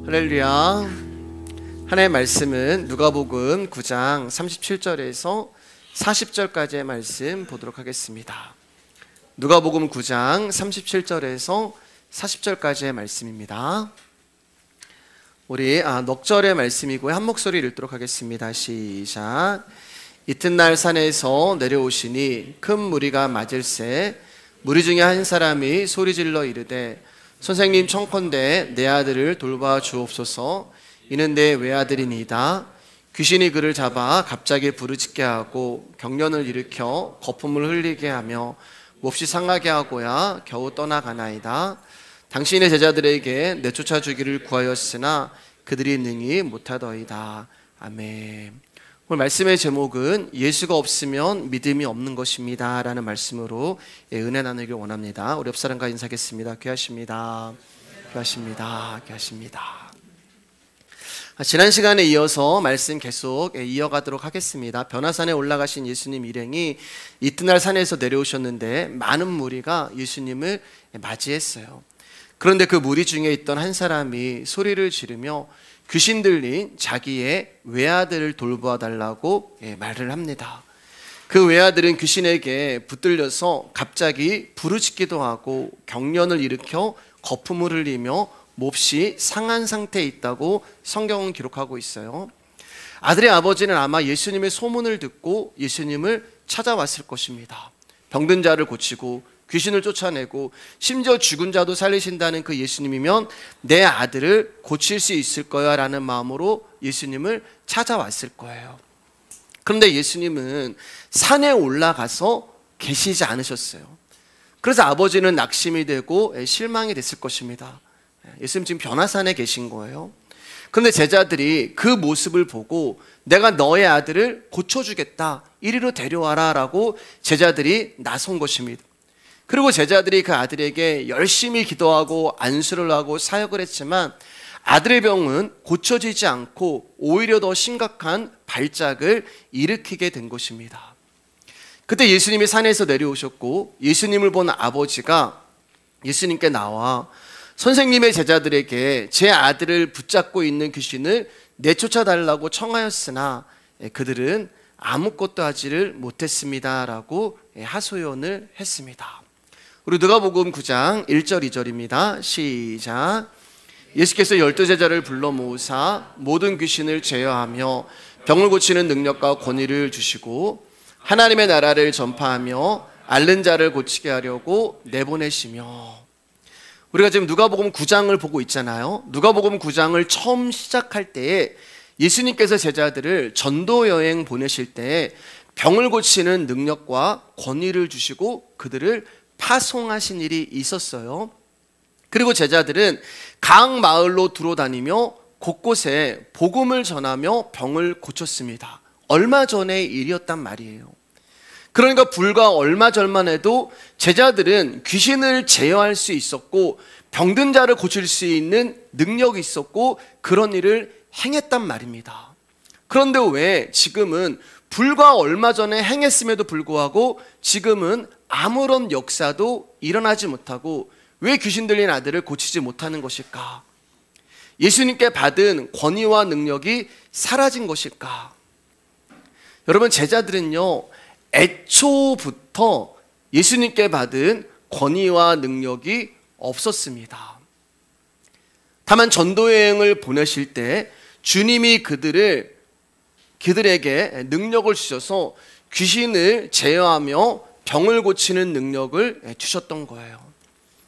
할렐루야. 하나님의 말씀은 누가복음 9장 37절에서 40절까지의 말씀 보도록 하겠습니다. 누가복음 9장 37절에서 40절까지의 말씀입니다. 우리 넉절의 말씀이고요. 한 목소리를 읽도록 하겠습니다. 시작. 이튿날 산에서 내려오시니 큰 무리가 맞을새 무리 중에 한 사람이 소리질러 이르되 선생님 청컨대 내 아들을 돌봐 주옵소서. 이는 내 외아들이니이다. 귀신이 그를 잡아 갑자기 부르짖게 하고 경련을 일으켜 거품을 흘리게 하며 몹시 상하게 하고야 겨우 떠나가나이다. 당신의 제자들에게 내쫓아 주기를 구하였으나 그들이 능히 못하더이다. 아멘. 오늘 말씀의 제목은 예수가 없으면 믿음이 없는 것입니다 라는 말씀으로 은혜 나누길 원합니다. 우리 옆사람과 인사하겠습니다. 귀하십니다. 귀하십니다. 귀하십니다. 지난 시간에 이어서 말씀 계속 이어가도록 하겠습니다. 변화산에 올라가신 예수님 일행이 이튿날 산에서 내려오셨는데 많은 무리가 예수님을 맞이했어요. 그런데 그 무리 중에 있던 한 사람이 소리를 지르며 귀신 들린 자기의 외아들을 돌보아 달라고 말을 합니다. 그 외아들은 귀신에게 붙들려서 갑자기 부르짖기도 하고 경련을 일으켜 거품을 흘리며 몹시 상한 상태에 있다고 성경은 기록하고 있어요. 아들의 아버지는 아마 예수님의 소문을 듣고 예수님을 찾아왔을 것입니다. 병든 자를 고치고 귀신을 쫓아내고 심지어 죽은 자도 살리신다는 그 예수님이면 내 아들을 고칠 수 있을 거야 라는 마음으로 예수님을 찾아왔을 거예요. 그런데 예수님은 산에 올라가서 계시지 않으셨어요. 그래서 아버지는 낙심이 되고 실망이 됐을 것입니다. 예수님 지금 변화산에 계신 거예요. 그런데 제자들이 그 모습을 보고 내가 너의 아들을 고쳐주겠다, 이리로 데려와라 라고 제자들이 나선 것입니다. 그리고 제자들이 그 아들에게 열심히 기도하고 안수를 하고 사역을 했지만 아들의 병은 고쳐지지 않고 오히려 더 심각한 발작을 일으키게 된 것입니다. 그때 예수님이 산에서 내려오셨고 예수님을 본 아버지가 예수님께 나와 선생님의 제자들에게 제 아들을 붙잡고 있는 귀신을 내쫓아달라고 청하였으나 그들은 아무것도 하지를 못했습니다 라고 하소연을 했습니다. 우리 누가복음 9장 1절 2절입니다. 시작. 예수께서 12제자를 불러 모으사 모든 귀신을 제어하며 병을 고치는 능력과 권위를 주시고 하나님의 나라를 전파하며 앓는 자를 고치게 하려고 내보내시며. 우리가 지금 누가복음 9장을 보고 있잖아요. 누가복음 9장을 처음 시작할 때에 예수님께서 제자들을 전도 여행 보내실 때 병을 고치는 능력과 권위를 주시고 그들을 파송하신 일이 있었어요. 그리고 제자들은 각 마을로 두루다니며 곳곳에 복음을 전하며 병을 고쳤습니다. 얼마 전의 일이었단 말이에요. 그러니까 불과 얼마 전만 해도 제자들은 귀신을 제어할 수 있었고 병든 자를 고칠 수 있는 능력이 있었고 그런 일을 행했단 말입니다. 그런데 왜 지금은 불과 얼마 전에 행했음에도 불구하고 지금은 아무런 역사도 일어나지 못하고 왜 귀신 들린 아들을 고치지 못하는 것일까? 예수님께 받은 권위와 능력이 사라진 것일까? 여러분, 제자들은요 애초부터 예수님께 받은 권위와 능력이 없었습니다. 다만 전도여행을 보내실 때 주님이 그들에게 능력을 주셔서 귀신을 제어하며 병을 고치는 능력을 주셨던 거예요.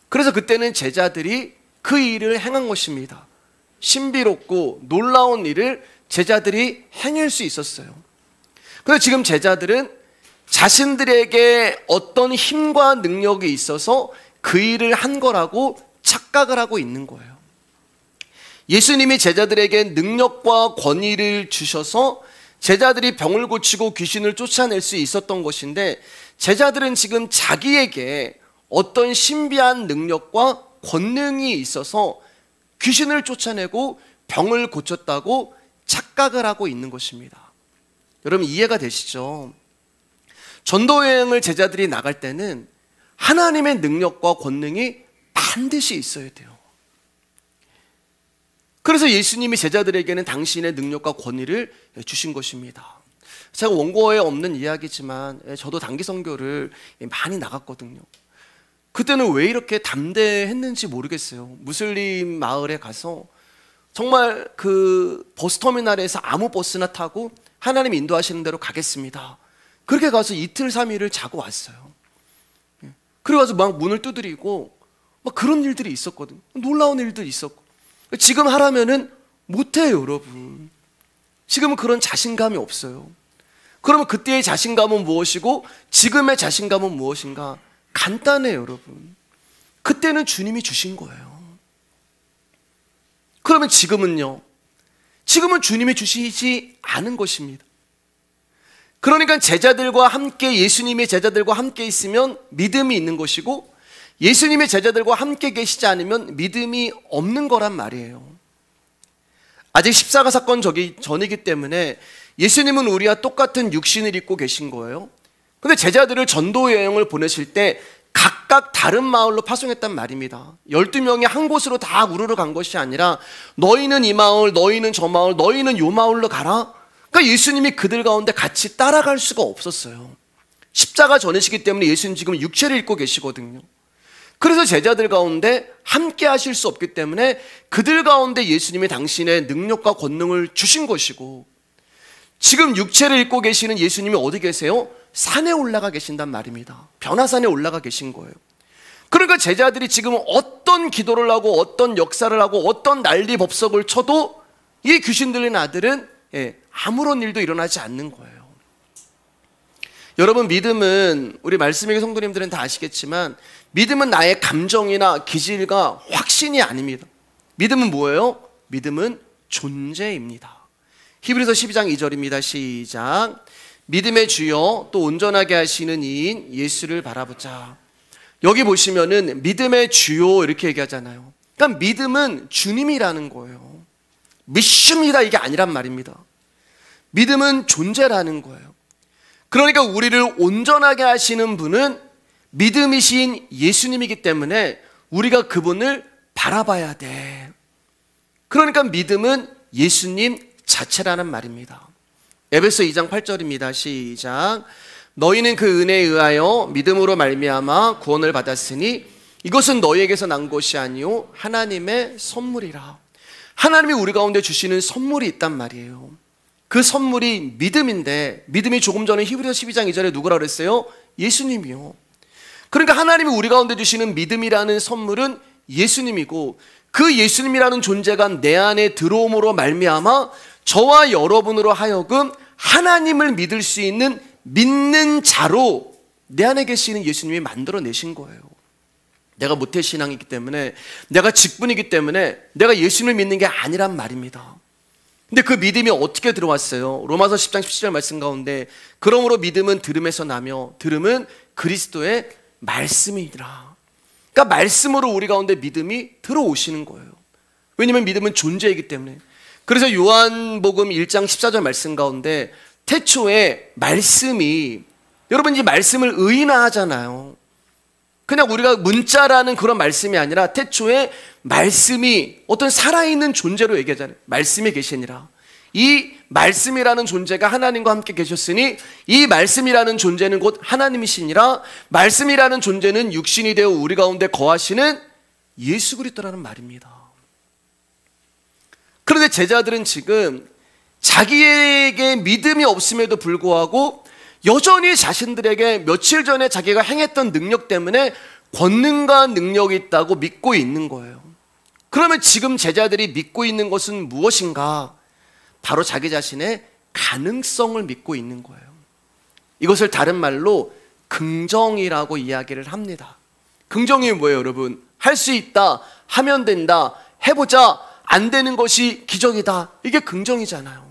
그래서 그때는 제자들이 그 일을 행한 것입니다. 신비롭고 놀라운 일을 제자들이 행할 수 있었어요. 그런데 지금 제자들은 자신들에게 어떤 힘과 능력이 있어서 그 일을 한 거라고 착각을 하고 있는 거예요. 예수님이 제자들에게 능력과 권위를 주셔서 제자들이 병을 고치고 귀신을 쫓아낼 수 있었던 것인데 제자들은 지금 자기에게 어떤 신비한 능력과 권능이 있어서 귀신을 쫓아내고 병을 고쳤다고 착각을 하고 있는 것입니다. 여러분 이해가 되시죠? 전도여행을 제자들이 나갈 때는 하나님의 능력과 권능이 반드시 있어야 돼요. 그래서 예수님이 제자들에게는 당신의 능력과 권위를 주신 것입니다. 제가 원고에 없는 이야기지만 저도 단기 선교를 많이 나갔거든요. 그때는 왜 이렇게 담대했는지 모르겠어요. 무슬림 마을에 가서 정말 그 버스터미널에서 아무 버스나 타고 하나님 인도하시는 대로 가겠습니다. 그렇게 가서 이틀 3일을 자고 왔어요. 그리고 가서 막 문을 두드리고 막 그런 일들이 있었거든요. 놀라운 일들이 있었고. 지금 하라면은 못해요, 여러분. 지금은 그런 자신감이 없어요. 그러면 그때의 자신감은 무엇이고 지금의 자신감은 무엇인가? 간단해요, 여러분. 그때는 주님이 주신 거예요. 그러면 지금은요? 지금은 주님이 주시지 않은 것입니다. 그러니까 제자들과 함께, 예수님의 제자들과 함께 있으면 믿음이 있는 것이고, 예수님의 제자들과 함께 계시지 않으면 믿음이 없는 거란 말이에요. 아직 십자가 사건 전이기 때문에 예수님은 우리와 똑같은 육신을 입고 계신 거예요. 근데 제자들을 전도 여행을 보내실 때 각각 다른 마을로 파송했단 말입니다. 12명이 한 곳으로 다 우르르 간 것이 아니라 너희는 이 마을, 너희는 저 마을, 너희는 요 마을로 가라. 그러니까 예수님이 그들 가운데 같이 따라갈 수가 없었어요. 십자가 전이시기 때문에 예수님 지금 육체를 입고 계시거든요. 그래서 제자들 가운데 함께 하실 수 없기 때문에 그들 가운데 예수님이 당신의 능력과 권능을 주신 것이고, 지금 육체를 입고 계시는 예수님이 어디 계세요? 산에 올라가 계신단 말입니다. 변화산에 올라가 계신 거예요. 그러니까 제자들이 지금 어떤 기도를 하고 어떤 역사를 하고 어떤 난리 법석을 쳐도 이 귀신 들린 아들은 아무런 일도 일어나지 않는 거예요. 여러분, 믿음은 우리 말씀의 성도님들은 다 아시겠지만 믿음은 나의 감정이나 기질과 확신이 아닙니다. 믿음은 뭐예요? 믿음은 존재입니다. 히브리서 12장 2절입니다. 시작. 믿음의 주여 또 온전하게 하시는 이인 예수를 바라보자. 여기 보시면은 믿음의 주요 이렇게 얘기하잖아요. 그러니까 믿음은 주님이라는 거예요. 믿습니다 이게 아니란 말입니다. 믿음은 존재라는 거예요. 그러니까 우리를 온전하게 하시는 분은 믿음이신 예수님이기 때문에 우리가 그분을 바라봐야 돼. 그러니까 믿음은 예수님 자체라는 말입니다. 에베소 2장 8절입니다. 시작. 너희는 그 은혜에 의하여 믿음으로 말미암아 구원을 받았으니 이것은 너희에게서 난 것이 아니요 하나님의 선물이라. 하나님이 우리 가운데 주시는 선물이 있단 말이에요. 그 선물이 믿음인데, 믿음이 조금 전에 히브리서 12장 2절에 누구라 그랬어요? 예수님이요. 그러니까 하나님이 우리 가운데 주시는 믿음이라는 선물은 예수님이고, 그 예수님이라는 존재가 내 안에 들어옴으로 말미암아 저와 여러분으로 하여금 하나님을 믿을 수 있는 믿는 자로 내 안에 계시는 예수님이 만들어내신 거예요. 내가 모태신앙이기 때문에, 내가 직분이기 때문에 내가 예수님을 믿는 게 아니란 말입니다. 근데 그 믿음이 어떻게 들어왔어요? 로마서 10장 17절 말씀 가운데 그러므로 믿음은 들음에서 나며 들음은 그리스도의 말씀이니라. 그러니까 말씀으로 우리 가운데 믿음이 들어오시는 거예요. 왜냐하면 믿음은 존재이기 때문에. 그래서 요한복음 1장 14절 말씀 가운데 태초에 말씀이, 여러분 이 말씀을 의인화하잖아요. 그냥 우리가 문자라는 그런 말씀이 아니라 태초에 말씀이 어떤 살아있는 존재로 얘기하잖아요. 말씀이 계시니라. 이 말씀이라는 존재가 하나님과 함께 계셨으니 이 말씀이라는 존재는 곧 하나님이시니라. 말씀이라는 존재는 육신이 되어 우리 가운데 거하시는 예수 그리스도라는 말입니다. 그런데 제자들은 지금 자기에게 믿음이 없음에도 불구하고 여전히 자신들에게 며칠 전에 자기가 행했던 능력 때문에 권능과 능력이 있다고 믿고 있는 거예요. 그러면 지금 제자들이 믿고 있는 것은 무엇인가? 바로 자기 자신의 가능성을 믿고 있는 거예요. 이것을 다른 말로 긍정이라고 이야기를 합니다. 긍정이 뭐예요, 여러분? 할 수 있다, 하면 된다, 해보자, 안 되는 것이 기적이다. 이게 긍정이잖아요.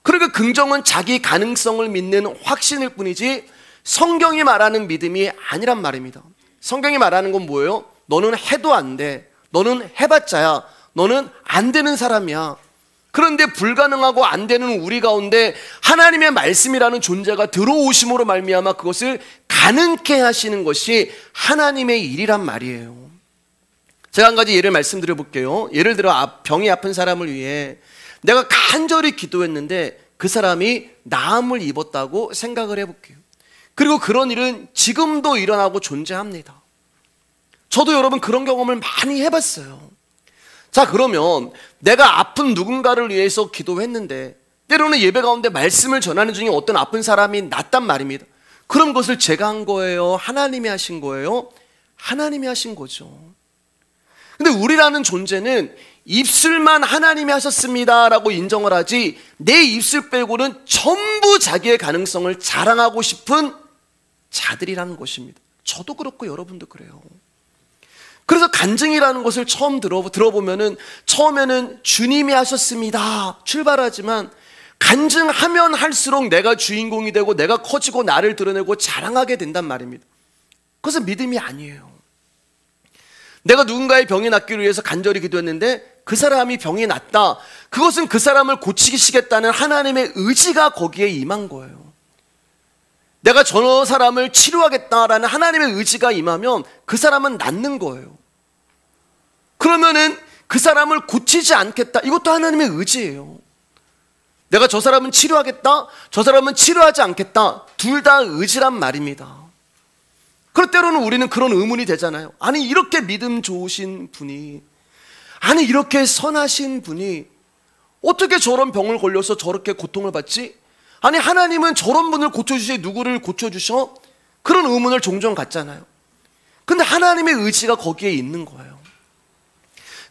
그러니까 긍정은 자기 가능성을 믿는 확신일 뿐이지 성경이 말하는 믿음이 아니란 말입니다. 성경이 말하는 건 뭐예요? 너는 해도 안 돼. 너는 해봤자야. 너는 안 되는 사람이야. 그런데 불가능하고 안 되는 우리 가운데 하나님의 말씀이라는 존재가 들어오심으로 말미암아 그것을 가능케 하시는 것이 하나님의 일이란 말이에요. 제가 한 가지 예를 말씀드려 볼게요. 예를 들어 병이 아픈 사람을 위해 내가 간절히 기도했는데 그 사람이 나음을 입었다고 생각을 해볼게요. 그리고 그런 일은 지금도 일어나고 존재합니다. 저도 여러분 그런 경험을 많이 해봤어요. 자, 그러면 내가 아픈 누군가를 위해서 기도했는데 때로는 예배 가운데 말씀을 전하는 중에 어떤 아픈 사람이 낫단 말입니다. 그럼 그것을 제가 한 거예요? 하나님이 하신 거예요? 하나님이 하신 거죠. 근데 우리라는 존재는 입술만 하나님이 하셨습니다 라고 인정을 하지 내 입술 빼고는 전부 자기의 가능성을 자랑하고 싶은 자들이라는 것입니다. 저도 그렇고 여러분도 그래요. 그래서 간증이라는 것을 처음 들어보면은 처음에는 주님이 하셨습니다 출발하지만 간증하면 할수록 내가 주인공이 되고 내가 커지고 나를 드러내고 자랑하게 된단 말입니다. 그것은 믿음이 아니에요. 내가 누군가의 병이 낫기를 위해서 간절히 기도했는데 그 사람이 병이 낫다. 그것은 그 사람을 고치시겠다는 하나님의 의지가 거기에 임한 거예요. 내가 저 사람을 치료하겠다라는 하나님의 의지가 임하면 그 사람은 낫는 거예요. 그러면은 그 사람을 고치지 않겠다. 이것도 하나님의 의지예요. 내가 저 사람은 치료하겠다, 저 사람은 치료하지 않겠다. 둘 다 의지란 말입니다. 그럴 때로는 우리는 그런 의문이 되잖아요. 아니 이렇게 믿음 좋으신 분이, 아니 이렇게 선하신 분이 어떻게 저런 병을 걸려서 저렇게 고통을 받지? 아니 하나님은 저런 분을 고쳐주시지 누구를 고쳐주셔? 그런 의문을 종종 갖잖아요. 근데 하나님의 의지가 거기에 있는 거예요.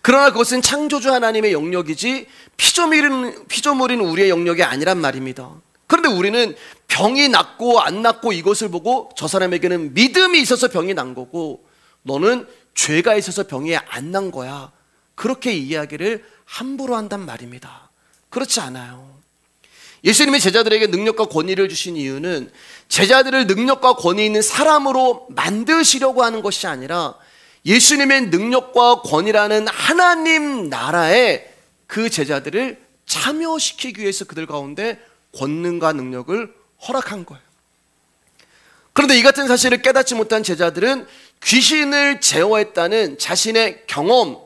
그러나 그것은 창조주 하나님의 영역이지 피조물인 우리의 영역이 아니란 말입니다. 그런데 우리는 병이 낫고 안 낫고 이것을 보고 저 사람에게는 믿음이 있어서 병이 난 거고 너는 죄가 있어서 병이 안 난 거야, 그렇게 이야기를 함부로 한단 말입니다. 그렇지 않아요. 예수님이 제자들에게 능력과 권위를 주신 이유는 제자들을 능력과 권위 있는 사람으로 만드시려고 하는 것이 아니라 예수님의 능력과 권위라는 하나님 나라에 그 제자들을 참여시키기 위해서 그들 가운데 권능과 능력을 허락한 거예요. 그런데 이 같은 사실을 깨닫지 못한 제자들은 귀신을 제어했다는 자신의 경험,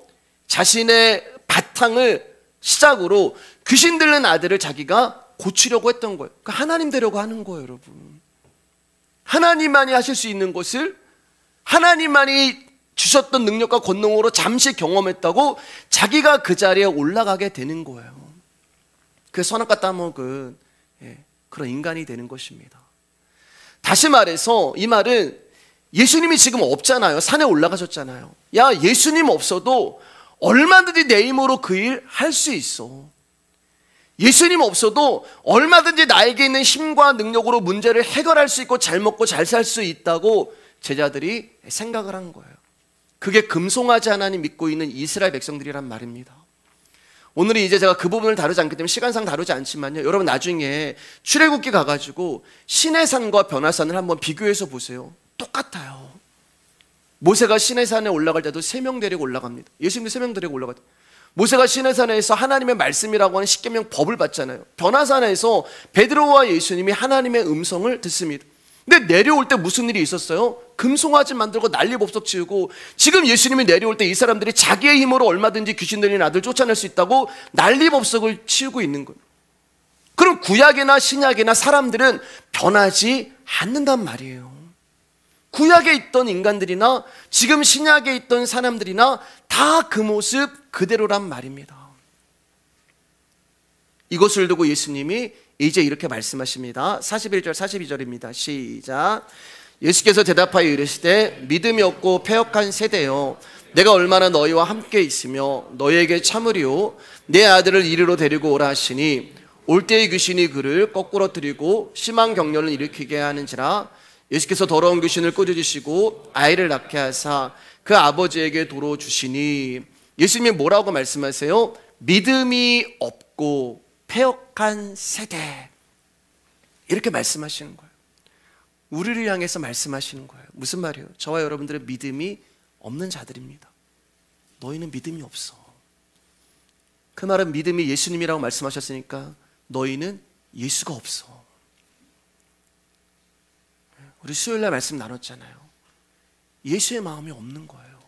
자신의 바탕을 시작으로 귀신 들린 아들을 자기가 고치려고 했던 거예요. 그러니까 하나님 되려고 하는 거예요, 여러분. 하나님만이 하실 수 있는 것을 하나님만이 주셨던 능력과 권능으로 잠시 경험했다고 자기가 그 자리에 올라가게 되는 거예요. 그래서 선악과 따먹은 그런 인간이 되는 것입니다. 다시 말해서 이 말은 예수님이 지금 없잖아요. 산에 올라가셨잖아요. 야, 예수님 없어도 얼마든지 내 힘으로 그 일 할 수 있어. 예수님 없어도 얼마든지 나에게 있는 힘과 능력으로 문제를 해결할 수 있고 잘 먹고 잘 살 수 있다고 제자들이 생각을 한 거예요. 그게 금송아지 하나님 믿고 있는 이스라엘 백성들이란 말입니다. 오늘은 이제 제가 그 부분을 다루지 않기 때문에 시간상 다루지 않지만요, 여러분 나중에 출애굽기 가가지고 시내산과 변화산을 한번 비교해서 보세요. 똑같아요. 모세가 시내산에 올라갈 때도 3명 데리고 올라갑니다. 예수님도 3명 데리고 올라가죠. 모세가 시내산에서 하나님의 말씀이라고 하는 십계명 법을 받잖아요. 변화산에서 베드로와 예수님이 하나님의 음성을 듣습니다. 근데 내려올 때 무슨 일이 있었어요? 금송아지 만들고 난리법석 치우고, 지금 예수님이 내려올 때 이 사람들이 자기의 힘으로 얼마든지 귀신 들린 아들 쫓아낼 수 있다고 난리법석을 치우고 있는 거예요. 그럼 구약이나 신약이나 사람들은 변하지 않는단 말이에요. 구약에 있던 인간들이나 지금 신약에 있던 사람들이나 다 그 모습 그대로란 말입니다. 이것을 두고 예수님이 이제 이렇게 말씀하십니다. 41절 42절입니다. 시작. 예수께서 대답하여 이르시되 믿음이 없고 패역한 세대여, 내가 얼마나 너희와 함께 있으며 너희에게 참으리요, 내 아들을 이리로 데리고 오라 하시니 올 때의 귀신이 그를 거꾸로 들이고 심한 경련을 일으키게 하는지라. 예수께서 더러운 귀신을 꾸짖으시고 아이를 낳게 하사 그 아버지에게 도로 주시니. 예수님이 뭐라고 말씀하세요? 믿음이 없고 패역한 세대, 이렇게 말씀하시는 거예요. 우리를 향해서 말씀하시는 거예요. 무슨 말이에요? 저와 여러분들은 믿음이 없는 자들입니다. 너희는 믿음이 없어. 그 말은 믿음이 예수님이라고 말씀하셨으니까 너희는 예수가 없어. 우리 수요일날 말씀 나눴잖아요. 예수의 마음이 없는 거예요.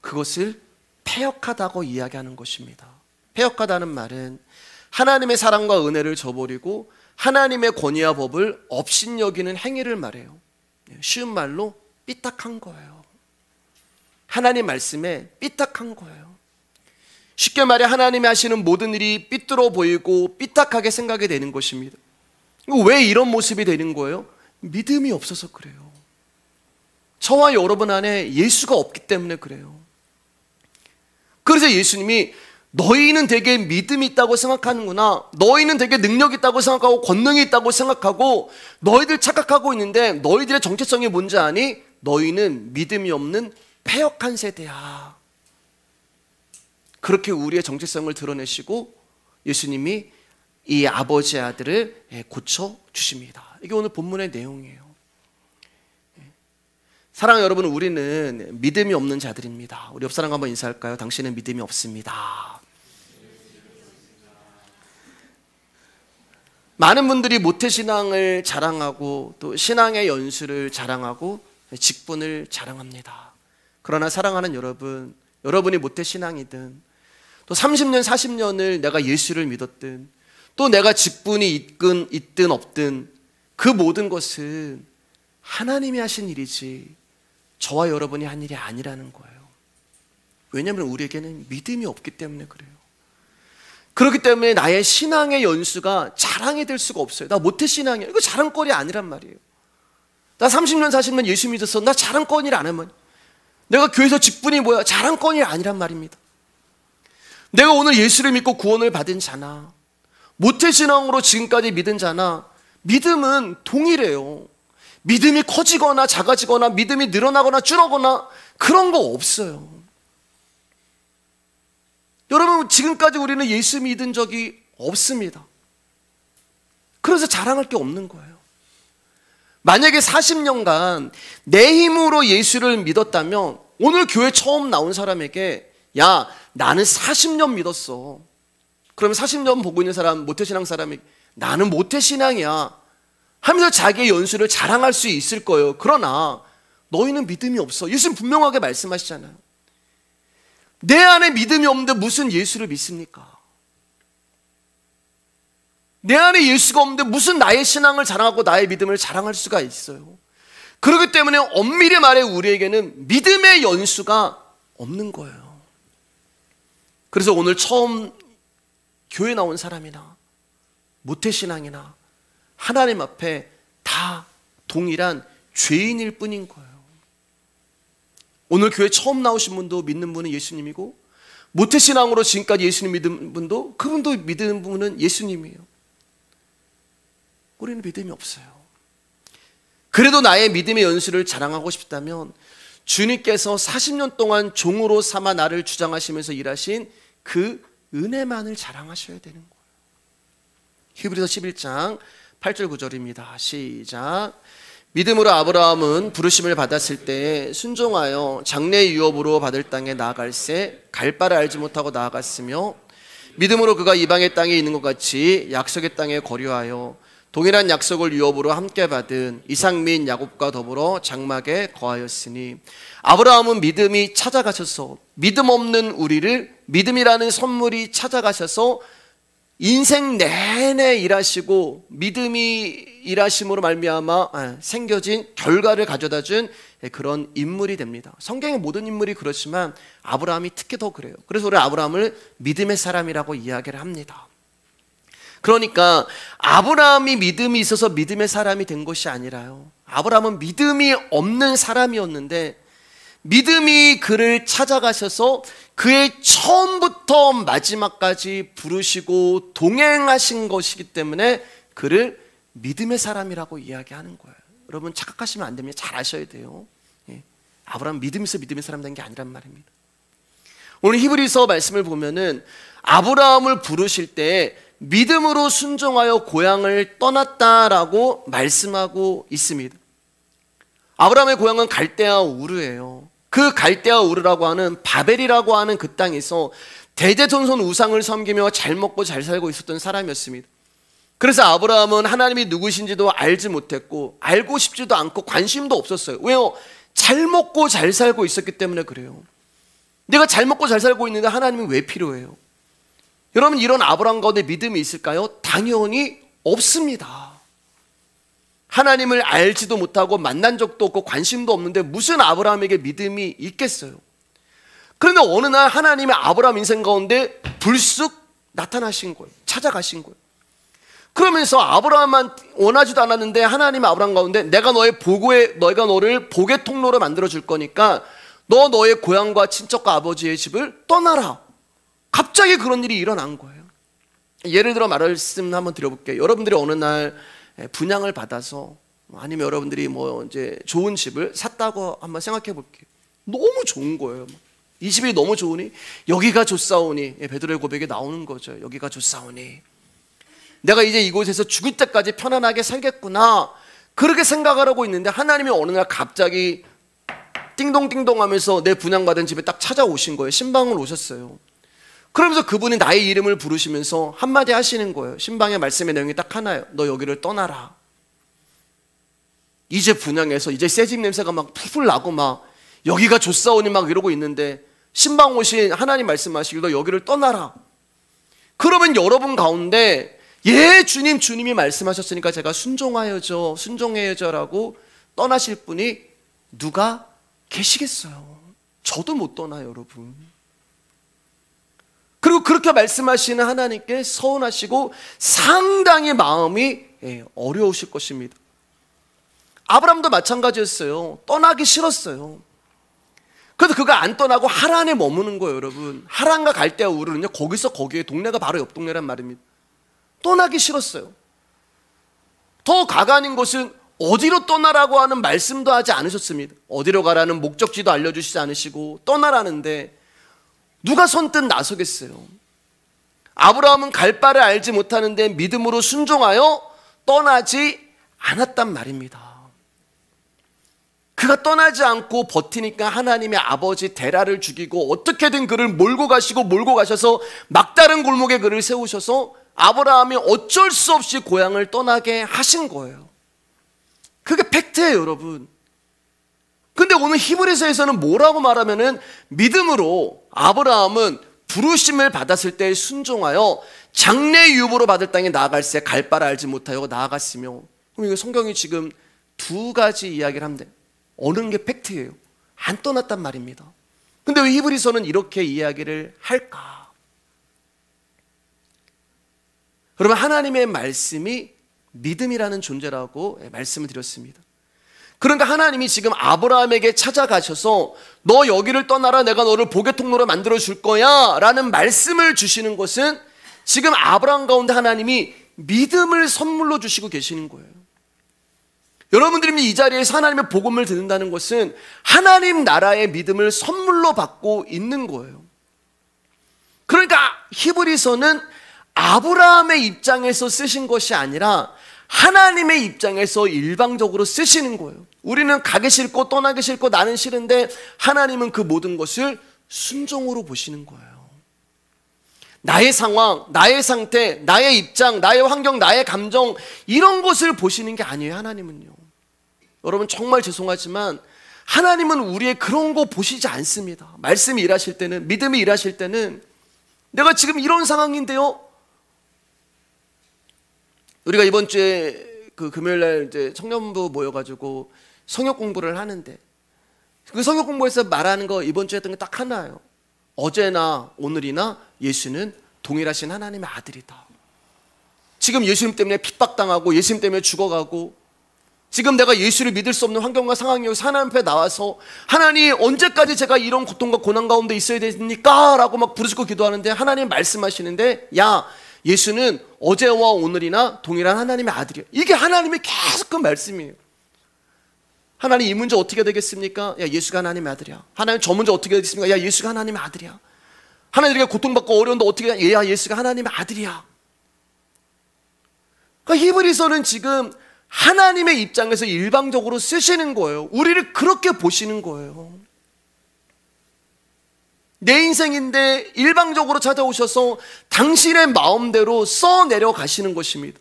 그것을 패역하다고 이야기하는 것입니다. 패역하다는 말은 하나님의 사랑과 은혜를 저버리고 하나님의 권위와 법을 업신여기는 행위를 말해요. 쉬운 말로 삐딱한 거예요. 하나님 말씀에 삐딱한 거예요. 쉽게 말해 하나님이 하시는 모든 일이 삐뚤어 보이고 삐딱하게 생각이 되는 것입니다. 왜 이런 모습이 되는 거예요? 믿음이 없어서 그래요. 저와 여러분 안에 예수가 없기 때문에 그래요. 그래서 예수님이 너희는 되게 믿음이 있다고 생각하는구나, 너희는 되게 능력이 있다고 생각하고 권능이 있다고 생각하고 너희들 착각하고 있는데 너희들의 정체성이 뭔지 아니? 너희는 믿음이 없는 패역한 세대야. 그렇게 우리의 정체성을 드러내시고 예수님이 이 아버지의 아들을 고쳐주십니다. 이게 오늘 본문의 내용이에요. 사랑하는 여러분, 우리는 믿음이 없는 자들입니다. 우리 옆 사람과 한번 인사할까요? 당신은 믿음이 없습니다. 많은 분들이 모태신앙을 자랑하고 또 신앙의 연수를 자랑하고 직분을 자랑합니다. 그러나 사랑하는 여러분, 여러분이 모태신앙이든 또 30년, 40년을 내가 예수를 믿었든 또 내가 직분이 있든 없든 그 모든 것은 하나님이 하신 일이지 저와 여러분이 한 일이 아니라는 거예요. 왜냐하면 우리에게는 믿음이 없기 때문에 그래요. 그렇기 때문에 나의 신앙의 연수가 자랑이 될 수가 없어요. 나 모태신앙이야. 이거 자랑거리 아니란 말이에요. 나 30년, 40년 예수 믿었어. 나 자랑거리를 안 하면. 내가 교회에서 직분이 뭐야? 자랑거리 아니란 말입니다. 내가 오늘 예수를 믿고 구원을 받은 자나 모태신앙으로 지금까지 믿은 자나 믿음은 동일해요. 믿음이 커지거나 작아지거나 믿음이 늘어나거나 줄어거나 그런 거 없어요. 여러분, 지금까지 우리는 예수 믿은 적이 없습니다. 그래서 자랑할 게 없는 거예요. 만약에 40년간 내 힘으로 예수를 믿었다면 오늘 교회 처음 나온 사람에게 야, 나는 40년 믿었어. 그러면 40년 보고 있는 사람, 모태신앙 사람이 나는 모태신앙이야 하면서 자기의 연수를 자랑할 수 있을 거예요. 그러나 너희는 믿음이 없어. 예수님 분명하게 말씀하시잖아요. 내 안에 믿음이 없는데 무슨 예수를 믿습니까? 내 안에 예수가 없는데 무슨 나의 신앙을 자랑하고 나의 믿음을 자랑할 수가 있어요. 그렇기 때문에 엄밀히 말해 우리에게는 믿음의 연수가 없는 거예요. 그래서 오늘 처음 교회 나온 사람이나 모태신앙이나 하나님 앞에 다 동일한 죄인일 뿐인 거예요. 오늘 교회 처음 나오신 분도 믿는 분은 예수님이고 모태신앙으로 지금까지 예수님 믿는 분도 그분도 믿는 분은 예수님이에요. 우리는 믿음이 없어요. 그래도 나의 믿음의 연수를 자랑하고 싶다면 주님께서 40년 동안 종으로 삼아 나를 주장하시면서 일하신 그 은혜만을 자랑하셔야 되는 거예요. 히브리서 11장 8절 9절입니다. 시작. 믿음으로 아브라함은 부르심을 받았을 때 순종하여 장래 유업으로 받을 땅에 나아갈새 갈 바를 알지 못하고 나아갔으며 믿음으로 그가 이방의 땅에 있는 것 같이 약속의 땅에 거류하여 동일한 약속을 유업으로 함께 받은 이삭 및 야곱과 더불어 장막에 거하였으니 아브라함은 믿음이 찾아가셔서 믿음 없는 우리를 믿음이라는 선물이 찾아가셔서 인생 내내 일하시고 믿음이 일하심으로 말미암아 생겨진 결과를 가져다준 그런 인물이 됩니다. 성경의 모든 인물이 그렇지만 아브라함이 특히 더 그래요. 그래서 우리 아브라함을 믿음의 사람이라고 이야기를 합니다. 그러니까 아브라함이 믿음이 있어서 믿음의 사람이 된 것이 아니라요, 아브라함은 믿음이 없는 사람이었는데 믿음이 그를 찾아가셔서 그의 처음부터 마지막까지 부르시고 동행하신 것이기 때문에 그를 믿음의 사람이라고 이야기하는 거예요. 여러분 착각하시면 안 됩니다. 잘 아셔야 돼요. 아브라함 믿음이 있어 믿음의 사람 된 게 아니란 말입니다. 오늘 히브리서 말씀을 보면은 아브라함을 부르실 때 믿음으로 순종하여 고향을 떠났다라고 말씀하고 있습니다. 아브라함의 고향은 갈대아 우르예요. 그 갈대아 우르라고 하는 바벨이라고 하는 그 땅에서 대대손손 우상을 섬기며 잘 먹고 잘 살고 있었던 사람이었습니다. 그래서 아브라함은 하나님이 누구신지도 알지 못했고 알고 싶지도 않고 관심도 없었어요. 왜요? 잘 먹고 잘 살고 있었기 때문에 그래요. 내가 잘 먹고 잘 살고 있는데 하나님이 왜 필요해요? 여러분, 이런 아브라함 가운데 믿음이 있을까요? 당연히 없습니다. 하나님을 알지도 못하고 만난 적도 없고 관심도 없는데 무슨 아브라함에게 믿음이 있겠어요? 그런데 어느 날 하나님이 아브라함 인생 가운데 불쑥 나타나신 거예요. 찾아가신 거예요. 그러면서 아브라함만 원하지도 않았는데 하나님이 아브라함 가운데 내가 너를 복의 통로로 만들어 줄 거니까 너 너의 고향과 친척과 아버지의 집을 떠나라. 갑자기 그런 일이 일어난 거예요. 예를 들어 말씀 한번 드려볼게요. 여러분들이 어느 날 분양을 받아서 아니면 여러분들이 이제 좋은 집을 샀다고 한번 생각해 볼게요. 너무 좋은 거예요. 이 집이 너무 좋으니 여기가 좋사오니, 베드로의 고백에 나오는 거죠. 여기가 좋사오니 내가 이제 이곳에서 죽을 때까지 편안하게 살겠구나, 그렇게 생각을 하고 있는데 하나님이 어느 날 갑자기 띵동띵동 하면서 내 분양받은 집에 딱 찾아오신 거예요. 신방을 오셨어요. 그러면서 그분이 나의 이름을 부르시면서 한마디 하시는 거예요. 신방의 말씀의 내용이 딱 하나예요. 너 여기를 떠나라. 이제 분양해서 이제 새집 냄새가 막 풀풀 나고 막 여기가 좋사오니 막 이러고 있는데 신방 오신 하나님 말씀하시길 너 여기를 떠나라. 그러면 여러분 가운데 예 주님, 주님이 말씀하셨으니까 제가 순종해야죠 라고 떠나실 분이 누가 계시겠어요? 저도 못 떠나요, 여러분. 그리고 그렇게 말씀하시는 하나님께 서운하시고 상당히 마음이 어려우실 것입니다. 아브라함도 마찬가지였어요. 떠나기 싫었어요. 그래서 그가 안 떠나고 하란에 머무는 거예요, 여러분. 하란과 갈대아 우르는요, 거기에 동네가 바로 옆 동네란 말입니다. 떠나기 싫었어요. 더 가관인 것은 어디로 떠나라고 하는 말씀도 하지 않으셨습니다. 어디로 가라는 목적지도 알려주시지 않으시고 떠나라는데 누가 선뜻 나서겠어요? 아브라함은 갈 바를 알지 못하는데 믿음으로 순종하여 떠나지 않았단 말입니다. 그가 떠나지 않고 버티니까 하나님의 아버지 데라를 죽이고 어떻게든 그를 몰고 가셔서 막다른 골목에 그를 세우셔서 아브라함이 어쩔 수 없이 고향을 떠나게 하신 거예요. 그게 팩트예요, 여러분. 근데 오늘 히브리서에서는 뭐라고 말하면은 믿음으로 아브라함은 부르심을 받았을 때 순종하여 장래 유업으로 받을 땅에 나아갈새 갈 바를 알지 못하여 나아갔으며. 그럼 이거 성경이 지금 두 가지 이야기를 합니다. 어느 게 팩트예요? 안 떠났단 말입니다. 근데 왜 히브리서는 이렇게 이야기를 할까? 여러분, 하나님의 말씀이 믿음이라는 존재라고 말씀을 드렸습니다. 그러니까 하나님이 지금 아브라함에게 찾아가셔서 너 여기를 떠나라, 내가 너를 복의 통로로 만들어 줄 거야 라는 말씀을 주시는 것은 지금 아브라함 가운데 하나님이 믿음을 선물로 주시고 계시는 거예요. 여러분들이 이 자리에서 하나님의 복음을 듣는다는 것은 하나님 나라의 믿음을 선물로 받고 있는 거예요. 그러니까 히브리서는 아브라함의 입장에서 쓰신 것이 아니라 하나님의 입장에서 일방적으로 쓰시는 거예요. 우리는 가기 싫고 떠나기 싫고 나는 싫은데 하나님은 그 모든 것을 순종으로 보시는 거예요. 나의 상황, 나의 상태, 나의 입장, 나의 환경, 나의 감정, 이런 것을 보시는 게 아니에요, 하나님은요. 여러분, 정말 죄송하지만 하나님은 우리의 그런 거 보시지 않습니다. 말씀이 일하실 때는, 믿음이 일하실 때는 내가 지금 이런 상황인데요, 우리가 이번 주에 그 금요일날 이제 청년부 모여가지고 성역 공부를 하는데 그 성역 공부에서 말하는 거 이번 주에 했던 게 딱 하나예요. 어제나 오늘이나 예수는 동일하신 하나님의 아들이다. 지금 예수님 때문에 핍박당하고 예수님 때문에 죽어가고 지금 내가 예수를 믿을 수 없는 환경과 상황이 하나님 앞에 나와서 하나님 언제까지 제가 이런 고통과 고난 가운데 있어야 됩니까? 라고 막 부르짖고 기도하는데 하나님 말씀하시는데 야, 예수는 어제와 오늘이나 동일한 하나님의 아들이에요. 이게 하나님의 계속 그 말씀이에요. 하나님 이 문제 어떻게 되겠습니까? 야, 예수가 하나님의 아들이야. 하나님 저 문제 어떻게 되겠습니까? 야, 예수가 하나님의 아들이야. 하나님 우리가 고통받고 어려운데 어떻게 해? 야, 예수가 하나님의 아들이야. 그러니까 히브리서는 지금 하나님의 입장에서 일방적으로 쓰시는 거예요. 우리를 그렇게 보시는 거예요. 내 인생인데 일방적으로 찾아오셔서 당신의 마음대로 써내려 가시는 것입니다.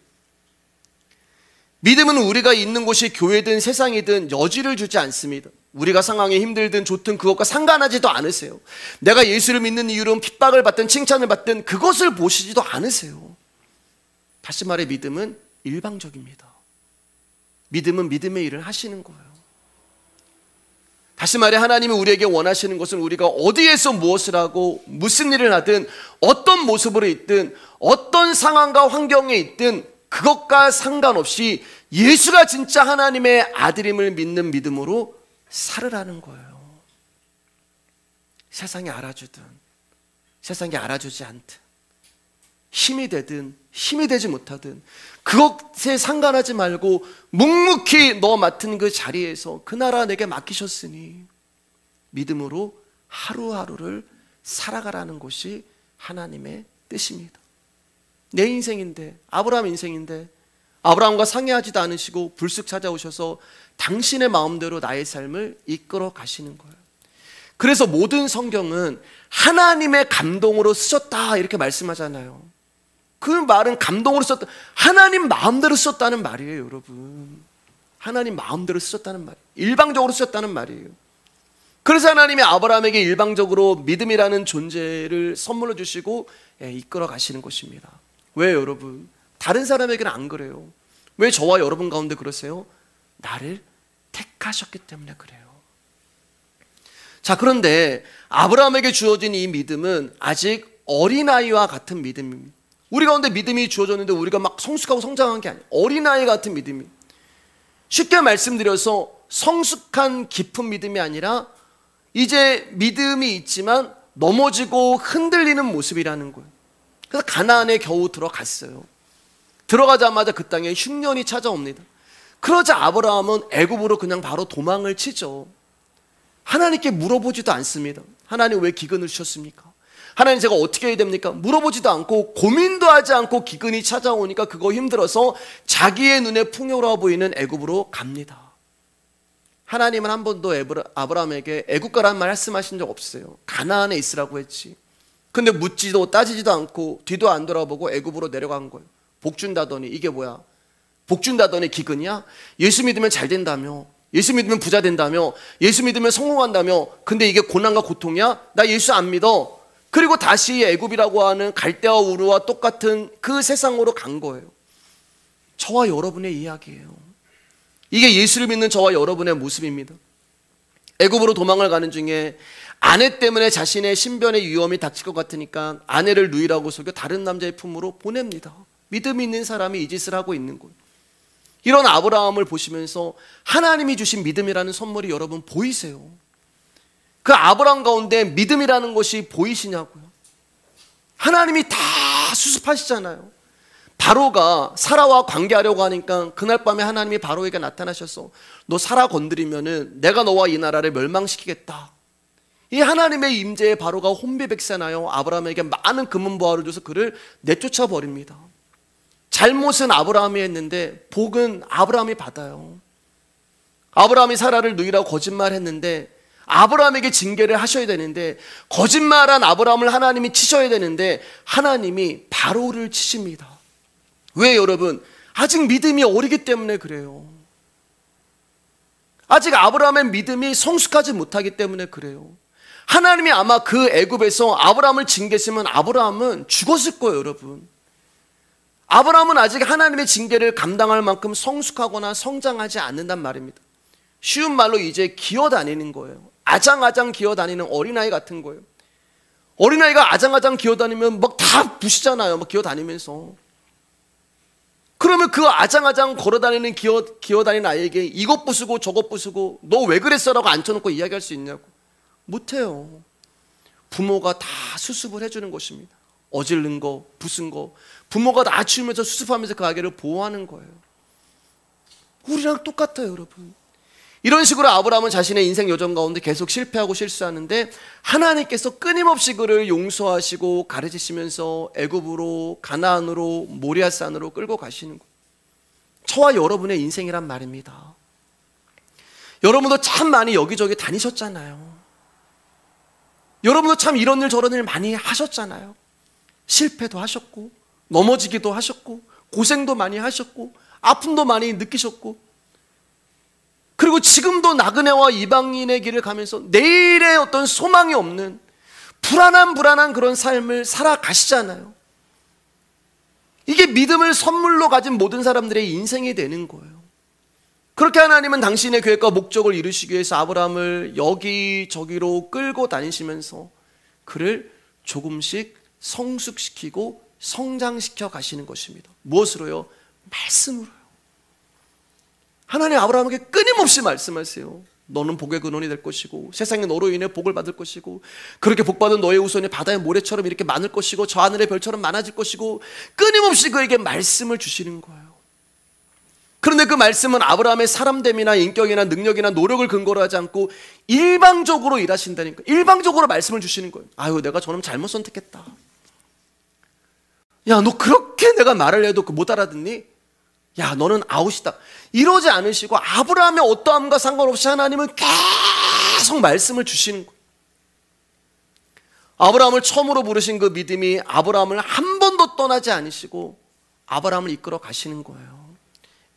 믿음은 우리가 있는 곳이 교회든 세상이든 여지를 주지 않습니다. 우리가 상황이 힘들든 좋든 그것과 상관하지도 않으세요. 내가 예수를 믿는 이유로 핍박을 받든 칭찬을 받든 그것을 보시지도 않으세요. 다시 말해 믿음은 일방적입니다. 믿음은 믿음의 일을 하시는 거예요. 다시 말해 하나님이 우리에게 원하시는 것은 우리가 어디에서 무엇을 하고 무슨 일을 하든 어떤 모습으로 있든 어떤 상황과 환경에 있든 그것과 상관없이 예수가 진짜 하나님의 아들임을 믿는 믿음으로 살으라는 거예요. 세상이 알아주든 세상이 알아주지 않든 힘이 되든 힘이 되지 못하든 그것에 상관하지 말고 묵묵히 너 맡은 그 자리에서 그 나라 내게 맡기셨으니 믿음으로 하루하루를 살아가라는 것이 하나님의 뜻입니다. 내 인생인데, 아브라함 인생인데 아브라함과 상의하지도 않으시고 불쑥 찾아오셔서 당신의 마음대로 나의 삶을 이끌어 가시는 거예요. 그래서 모든 성경은 하나님의 감동으로 쓰셨다 이렇게 말씀하잖아요. 그 말은 감동으로 썼다, 하나님 마음대로 쓰셨다는 말이에요. 여러분, 하나님 마음대로 쓰셨다는 말이에요. 일방적으로 쓰셨다는 말이에요. 그래서 하나님이 아브라함에게 일방적으로 믿음이라는 존재를 선물로 주시고 이끌어 가시는 것입니다. 왜 여러분? 다른 사람에게는 안 그래요. 왜 저와 여러분 가운데 그러세요? 나를 택하셨기 때문에 그래요. 자, 그런데 아브라함에게 주어진 이 믿음은 아직 어린아이와 같은 믿음입니다. 우리 가운데 믿음이 주어졌는데 우리가 막 성숙하고 성장한 게 아니에요. 어린아이 같은 믿음이. 쉽게 말씀드려서 성숙한 깊은 믿음이 아니라 이제 믿음이 있지만 넘어지고 흔들리는 모습이라는 거예요. 그래서 가나안에 겨우 들어갔어요. 들어가자마자 그 땅에 흉년이 찾아옵니다. 그러자 아브라함은 애굽으로 그냥 바로 도망을 치죠. 하나님께 물어보지도 않습니다. 하나님 왜 기근을 주셨습니까? 하나님 제가 어떻게 해야 됩니까? 물어보지도 않고 고민도 하지 않고 기근이 찾아오니까 그거 힘들어서 자기의 눈에 풍요로워 보이는 애굽으로 갑니다. 하나님은 한 번도 아브라함에게 애굽 가라는 말 말씀하신 적 없어요. 가나안에 있으라고 했지. 근데 묻지도 따지지도 않고 뒤도 안 돌아보고 애굽으로 내려간 거예요. 복 준다더니 이게 뭐야? 복 준다더니 기근이야? 예수 믿으면 잘 된다며, 예수 믿으면 부자 된다며, 예수 믿으면 성공한다며. 근데 이게 고난과 고통이야? 나 예수 안 믿어. 그리고 다시 애굽이라고 하는 갈대와 우르와 똑같은 그 세상으로 간 거예요. 저와 여러분의 이야기예요. 이게 예수를 믿는 저와 여러분의 모습입니다. 애굽으로 도망을 가는 중에 아내 때문에 자신의 신변의 위험이 닥칠 것 같으니까 아내를 누이라고 속여 다른 남자의 품으로 보냅니다. 믿음이 있는 사람이 이 짓을 하고 있는 거예요. 이런 아브라함을 보시면서 하나님이 주신 믿음이라는 선물이 여러분 보이세요? 그 아브라함 가운데 믿음이라는 것이 보이시냐고요? 하나님이 다 수습하시잖아요. 바로가 사라와 관계하려고 하니까 그날 밤에 하나님이 바로에게 나타나셔서 너 사라 건드리면은 내가 너와 이 나라를 멸망시키겠다. 이 하나님의 임재에 바로가 혼비백산하여 아브라함에게 많은 금은보화를 줘서 그를 내쫓아 버립니다. 잘못은 아브라함이 했는데 복은 아브라함이 받아요. 아브라함이 사라를 누이라고 거짓말했는데 아브라함에게 징계를 하셔야 되는데 거짓말한 아브라함을 하나님이 치셔야 되는데 하나님이 바로를 치십니다. 왜 여러분? 아직 믿음이 어리기 때문에 그래요. 아직 아브라함의 믿음이 성숙하지 못하기 때문에 그래요. 하나님이 아마 그 애굽에서 아브라함을 징계했으면 아브라함은 죽었을 거예요. 여러분, 아브라함은 아직 하나님의 징계를 감당할 만큼 성숙하거나 성장하지 않는단 말입니다. 쉬운 말로 이제 기어다니는 거예요. 아장아장 기어다니는 어린아이 같은 거예요. 어린아이가 아장아장 기어다니면 막 다 부시잖아요. 막 기어다니면서. 그러면 그 아장아장 걸어다니는 기어다니는 아이에게 이것 부수고 저것 부수고 너 왜 그랬어? 라고 앉혀놓고 이야기할 수 있냐고. 못해요. 부모가 다 수습을 해주는 것입니다. 어질른 거, 부순 거 부모가 낳아치우면서 수습하면서 그 아이를 보호하는 거예요. 우리랑 똑같아요. 여러분, 이런 식으로 아브라함은 자신의 인생 여정 가운데 계속 실패하고 실수하는데 하나님께서 끊임없이 그를 용서하시고 가르치시면서 애굽으로, 가나안으로, 모리아산으로 끌고 가시는 거예요. 저와 여러분의 인생이란 말입니다. 여러분도 참 많이 여기저기 다니셨잖아요. 여러분도 참 이런 일 저런 일 많이 하셨잖아요. 실패도 하셨고 넘어지기도 하셨고 고생도 많이 하셨고 아픔도 많이 느끼셨고 그리고 지금도 나그네와 이방인의 길을 가면서 내일의 어떤 소망이 없는 불안한 그런 삶을 살아가시잖아요. 이게 믿음을 선물로 가진 모든 사람들의 인생이 되는 거예요. 그렇게 하나님은 당신의 계획과 목적을 이루시기 위해서 아브라함을 여기저기로 끌고 다니시면서 그를 조금씩 성숙시키고 성장시켜 가시는 것입니다. 무엇으로요? 말씀으로요. 하나님 아브라함에게 끊임없이 말씀하세요. 너는 복의 근원이 될 것이고 세상에 너로 인해 복을 받을 것이고 그렇게 복받은 너의 후손이 바다의 모래처럼 이렇게 많을 것이고 저 하늘의 별처럼 많아질 것이고 끊임없이 그에게 말씀을 주시는 거예요. 그런데 그 말씀은 아브라함의 사람됨이나 인격이나 능력이나 노력을 근거로 하지 않고 일방적으로 일하신다니까. 일방적으로 말씀을 주시는 거예요. 아유, 내가 저놈 잘못 선택했다. 야, 너 그렇게 내가 말을 해도 못 알아듣니? 야, 너는 아웃이다. 이러지 않으시고 아브라함의 어떠함과 상관없이 하나님은 계속 말씀을 주시는 거예요. 아브라함을 처음으로 부르신 그 믿음이 아브라함을 한 번도 떠나지 않으시고 아브라함을 이끌어 가시는 거예요.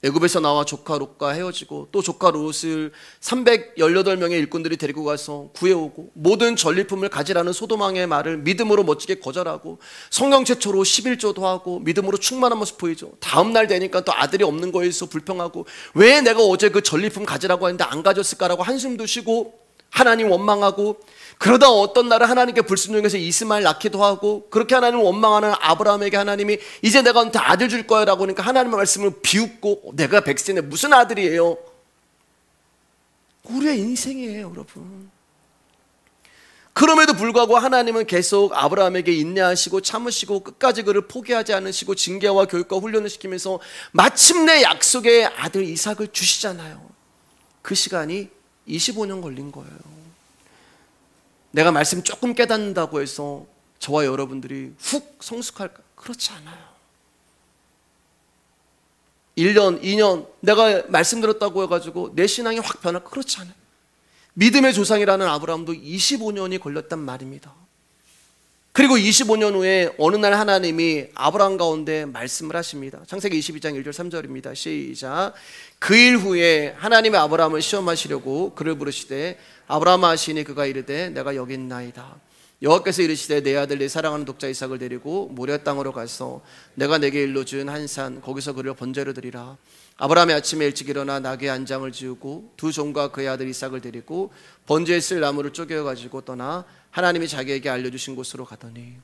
애굽에서 나와 조카 롯과 헤어지고 또 조카 롯을 318명의 일꾼들이 데리고 가서 구해오고 모든 전리품을 가지라는 소돔왕의 말을 믿음으로 멋지게 거절하고 성령 최초로 11조도 하고 믿음으로 충만한 모습 보이죠. 다음 날 되니까 또 아들이 없는 거에서 불평하고 왜 내가 어제 그 전리품 가지라고 했는데 안 가졌을까라고 한숨도 쉬고 하나님 원망하고 그러다 어떤 날은 하나님께 불순종해서 이스마엘 낳기도 하고 그렇게 하나님을 원망하는 아브라함에게 하나님이 이제 내가 너한테 아들 줄 거야 라고 하니까 하나님의 말씀을 비웃고 내가 백신에 무슨 아들이에요? 우리의 인생이에요, 여러분. 그럼에도 불구하고 하나님은 계속 아브라함에게 인내하시고 참으시고 끝까지 그를 포기하지 않으시고 징계와 교육과 훈련을 시키면서 마침내 약속의 아들 이삭을 주시잖아요. 그 시간이 25년 걸린 거예요. 내가 말씀 조금 깨닫는다고 해서 저와 여러분들이 훅 성숙할까? 그렇지 않아요. 1년, 2년 내가 말씀 들었다고 해가지고 내 신앙이 확 변할까? 그렇지 않아요. 믿음의 조상이라는 아브라함도 25년이 걸렸단 말입니다. 그리고 25년 후에 어느 날 하나님이 아브라함 가운데 말씀을 하십니다. 창세기 22장 1절 3절입니다. 시작. 그 일 후에 하나님이 아브라함을 시험하시려고 그를 부르시되 아브라함아 하시니 그가 이르되 내가 여기 있나이다. 여호와께서 이르시되 내 아들 내 사랑하는 독자 이삭을 데리고 모리아 땅으로 가서 내가 내게 일러준 한 산 거기서 그를 번제로 드리라. 아브라함이 아침에 일찍 일어나 나귀의 안장을 지우고 두 종과 그의 아들 이삭을 데리고 번제에 쓸 나무를 쪼개어 가지고 떠나 하나님이 자기에게 알려주신 곳으로 가더니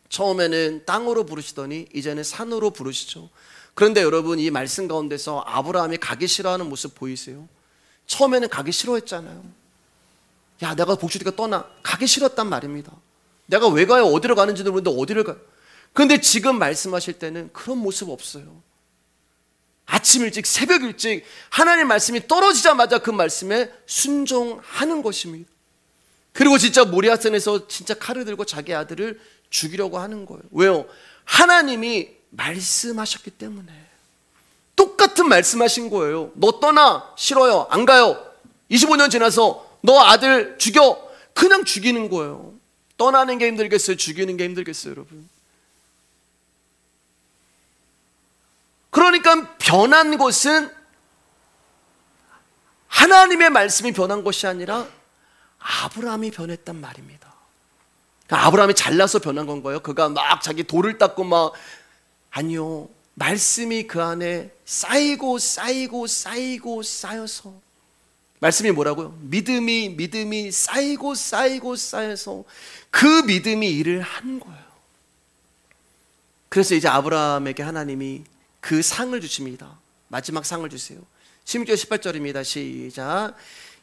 처음에는 땅으로 부르시더니 이제는 산으로 부르시죠. 그런데 여러분 이 말씀 가운데서 아브라함이 가기 싫어하는 모습 보이세요? 처음에는 가기 싫어했잖아요. 야, 내가 복주니까 떠나. 가기 싫었단 말입니다. 내가 왜 가요? 어디로 가는지도 모르는데 어디를 가요? 그런데 지금 말씀하실 때는 그런 모습 없어요. 아침 일찍 새벽 일찍 하나님 말씀이 떨어지자마자 그 말씀에 순종하는 것입니다. 그리고 진짜 모리아산에서 진짜 칼을 들고 자기 아들을 죽이려고 하는 거예요. 왜요? 하나님이 말씀하셨기 때문에. 똑같은 말씀하신 거예요. 너 떠나. 싫어요. 안 가요. 25년 지나서 너 아들 죽여. 그냥 죽이는 거예요. 떠나는 게 힘들겠어요? 죽이는 게 힘들겠어요, 여러분? 그러니까 변한 것은 하나님의 말씀이 변한 것이 아니라 아브라함이 변했단 말입니다. 아브라함이 잘나서 변한 건가요? 그가 막 자기 돌을 닦고 막 아니요. 말씀이 그 안에 쌓이고 쌓여서 말씀이 뭐라고요? 믿음이 쌓이고 쌓여서 그 믿음이 일을 한 거예요. 그래서 이제 아브라함에게 하나님이 그 상을 주십니다. 마지막 상을 주세요. 16절 18절입니다. 시작.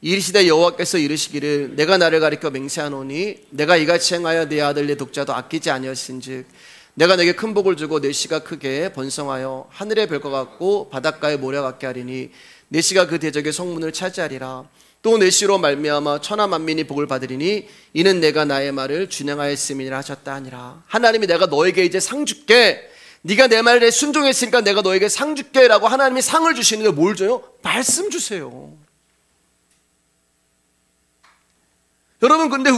이르시되 여호와께서 이르시기를 내가 나를 가리켜 맹세하노니 내가 이같이 행하여 내 아들 내 독자도 아끼지 아니하신즉 내가 내게 큰 복을 주고 내 씨가 크게 번성하여 하늘의 별과 같고 바닷가의 모래 같게 하리니 내 씨가 그 대적의 성문을 차지하리라. 또 내 씨로 말미암아 천하 만민이 복을 받으리니 이는 내가 나의 말을 준행하였음이니라 하셨다 하니라. 하나님이 내가 너에게 이제 상 줄게. 네가 내 말에 순종했으니까 내가 너에게 상 줄게 라고 하나님이 상을 주시는데 뭘 줘요? 말씀 주세요. 여러분 근데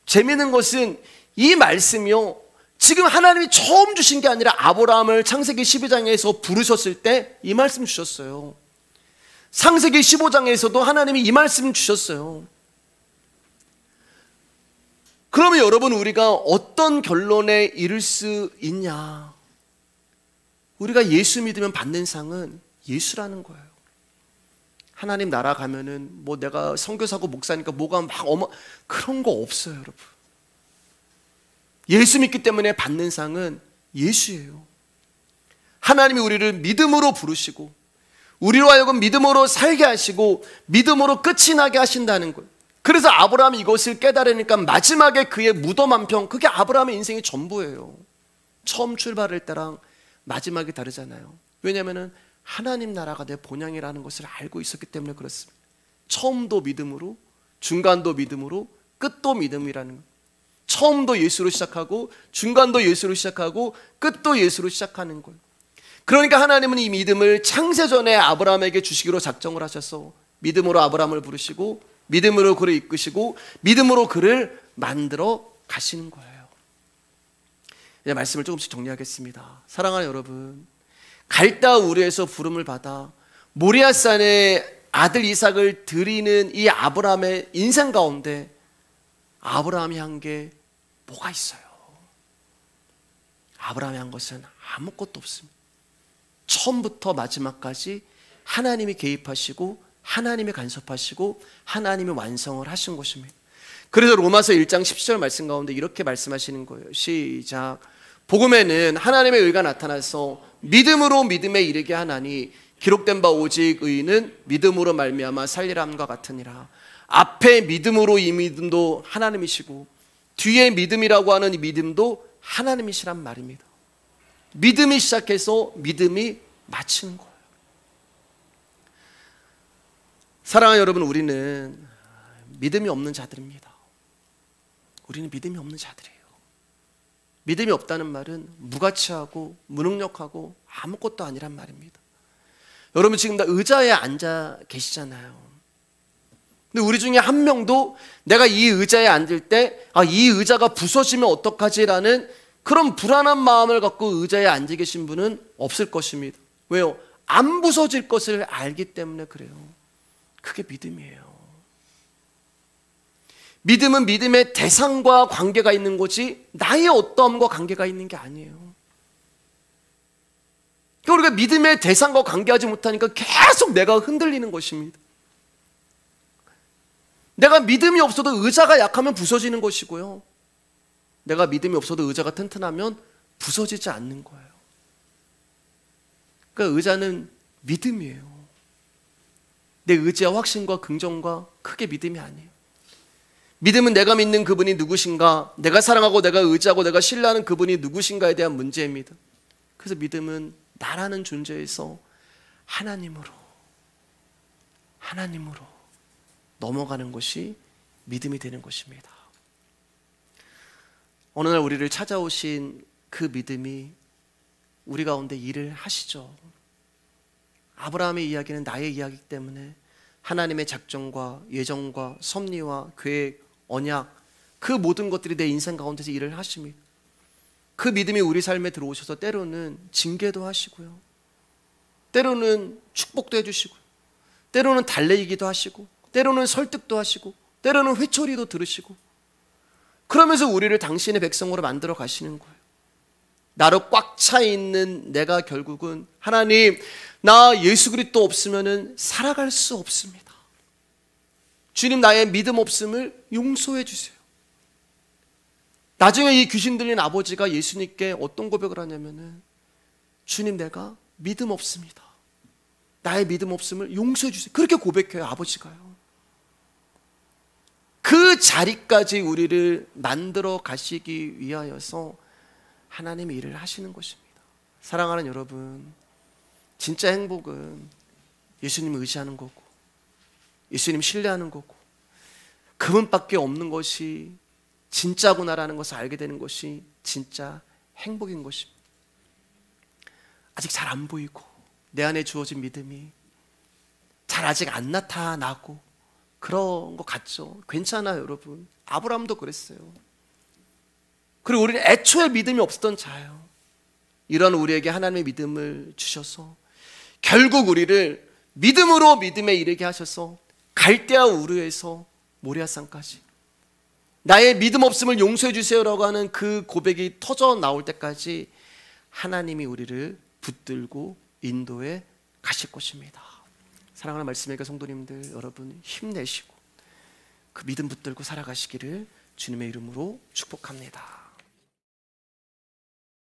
재미있는 것은 이 말씀이요 지금 하나님이 처음 주신 게 아니라 아브라함을 창세기 12장에서 부르셨을 때 이 말씀 주셨어요. 창세기 15장에서도 하나님이 이 말씀 주셨어요. 그러면 여러분, 우리가 어떤 결론에 이를 수 있냐? 우리가 예수 믿으면 받는 상은 예수라는 거예요. 하나님 나라 가면은 뭐 내가 선교사고 목사니까 뭐가 막 그런 거 없어요, 여러분. 예수 믿기 때문에 받는 상은 예수예요. 하나님이 우리를 믿음으로 부르시고 우리로 하여금 믿음으로 살게 하시고 믿음으로 끝이 나게 하신다는 거예요. 그래서 아브라함이 이것을 깨달으니까 마지막에 그의 무덤 한 평, 그게 아브라함의 인생의 전부예요. 처음 출발할 때랑 마지막이 다르잖아요. 왜냐하면 하나님 나라가 내 본향이라는 것을 알고 있었기 때문에 그렇습니다. 처음도 믿음으로, 중간도 믿음으로, 끝도 믿음이라는 거예요. 처음도 예수로 시작하고 중간도 예수로 시작하고 끝도 예수로 시작하는 거예요. 그러니까 하나님은 이 믿음을 창세전에 아브라함에게 주시기로 작정을 하셔서 믿음으로 아브라함을 부르시고 믿음으로 그를 이끄시고 믿음으로 그를 만들어 가시는 거예요. 이제 말씀을 조금씩 정리하겠습니다. 사랑하는 여러분, 갈다 우르에서 부름을 받아 모리아산에 아들 이삭을 드리는 이 아브라함의 인생 가운데 아브라함이 한 게 뭐가 있어요? 아브라함이 한 것은 아무것도 없습니다. 처음부터 마지막까지 하나님이 개입하시고 하나님이 간섭하시고 하나님이 완성을 하신 것입니다. 그래서 로마서 1장 17절 말씀 가운데 이렇게 말씀하시는 거예요. 시작. 복음에는 하나님의 의가 나타나서 믿음으로 믿음에 이르게 하나니 기록된 바 오직 의인은 믿음으로 말미암아 살리람과 같으니라. 앞에 믿음으로 이 믿음도 하나님이시고 뒤에 믿음이라고 하는 이 믿음도 하나님이시란 말입니다. 믿음이 시작해서 믿음이 마치는 거예요. 사랑하는 여러분, 우리는 믿음이 없는 자들입니다. 우리는 믿음이 없는 자들이에요. 믿음이 없다는 말은 무가치하고 무능력하고 아무것도 아니란 말입니다. 여러분 지금 다 의자에 앉아 계시잖아요. 근데 우리 중에 한 명도 내가 이 의자에 앉을 때 이 의자가 부서지면 어떡하지라는 그런 불안한 마음을 갖고 의자에 앉아 계신 분은 없을 것입니다. 왜요? 안 부서질 것을 알기 때문에 그래요. 그게 믿음이에요. 믿음은 믿음의 대상과 관계가 있는 거지 나의 어떠함과 관계가 있는 게 아니에요. 그러니까 우리가 믿음의 대상과 관계하지 못하니까 계속 내가 흔들리는 것입니다. 내가 믿음이 없어도 의자가 약하면 부서지는 것이고요, 내가 믿음이 없어도 의자가 튼튼하면 부서지지 않는 거예요. 그러니까 의자는 믿음이에요. 내 의지와 확신과 긍정과 크게 믿음이 아니에요. 믿음은 내가 믿는 그분이 누구신가, 내가 사랑하고 내가 의지하고 내가 신뢰하는 그분이 누구신가에 대한 문제입니다. 그래서 믿음은 나라는 존재에서 하나님으로 넘어가는 것이 믿음이 되는 것입니다. 어느 날 우리를 찾아오신 그 믿음이 우리 가운데 일을 하시죠. 아브라함의 이야기는 나의 이야기이기 때문에 하나님의 작정과 예정과 섭리와 계획, 언약, 그 모든 것들이 내 인생 가운데서 일을 하십니다. 그 믿음이 우리 삶에 들어오셔서 때로는 징계도 하시고요, 때로는 축복도 해주시고요, 때로는 달래기도 하시고, 때로는 설득도 하시고, 때로는 회초리도 들으시고, 그러면서 우리를 당신의 백성으로 만들어 가시는 거예요. 나로 꽉 차 있는 내가 결국은 하나님, 나 예수 그리스도 없으면은 살아갈 수 없습니다. 주님, 나의 믿음 없음을 용서해 주세요. 나중에 이 귀신 들린 아버지가 예수님께 어떤 고백을 하냐면은, 주님, 내가 믿음 없습니다. 나의 믿음 없음을 용서해 주세요. 그렇게 고백해요, 아버지가요. 그 자리까지 우리를 만들어 가시기 위하여서 하나님이 일을 하시는 것입니다. 사랑하는 여러분, 진짜 행복은 예수님을 의지하는 거고 예수님 신뢰하는 거고 그분밖에 없는 것이 진짜구나라는 것을 알게 되는 것이 진짜 행복인 것입니다. 아직 잘 안 보이고 내 안에 주어진 믿음이 잘 아직 안 나타나고 그런 것 같죠. 괜찮아요, 여러분. 아브라함도 그랬어요. 그리고 우리는 애초에 믿음이 없었던 자예요. 이런 우리에게 하나님의 믿음을 주셔서 결국 우리를 믿음으로 믿음에 이르게 하셔서 갈대아 우르에서 모리아산까지 나의 믿음 없음을 용서해 주세요라고 하는 그 고백이 터져 나올 때까지 하나님이 우리를 붙들고 인도해 가실 것입니다. 사랑하는 말씀이니까 성도님들 여러분 힘내시고 그 믿음 붙들고 살아가시기를 주님의 이름으로 축복합니다.